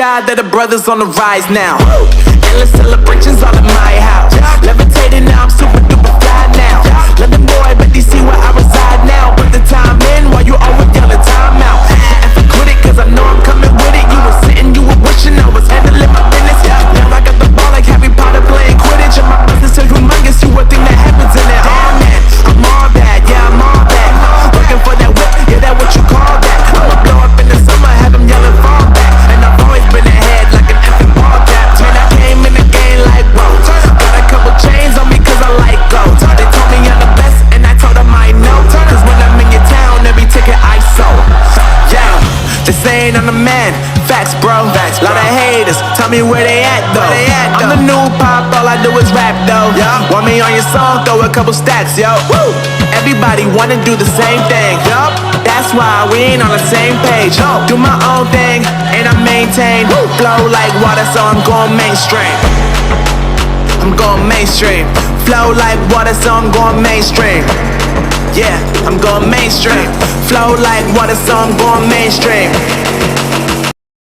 side that the brothers on the rise now. Endless celebrations all in my house. Levitating now, I'm super duper fly now. London boy, but they see where I reside now. Put the time in while you always yelling time out. And for quit it, cause I know I'm coming with it. You were sitting, you were wishing I was handling my business. Now I got the ball like Harry Potter playing Quidditch. And my business is humongous, you would think that happens in it. Oh man, I'm all that, yeah, I'm all that. Working for that whip, yeah, that what you call that. I'ma blow up in the summer, have them yelling fall back. And I've always been ahead like an effing ball cap. Man, I came in the game like, whoa. Got a couple chains on me cause I like gold. They told me I'm the best and I told them I know. Cause when I'm in your town, every ticket I sold. Yeah, they saying I'm the man. Facts, bro. Facts, lot of haters. Tell me where they at though. I'm the new pop, all I do is rap though. Want me on your song? Throw a couple stacks, yo. Woo! Everybody wanna do the same thing. That's why we ain't on the same page. Do my own thing and I maintain. Flow like water, so I'm going mainstream. I'm going mainstream. Flow like water, so I'm going mainstream. Yeah, I'm going mainstream. Flow like water, so I'm going mainstream.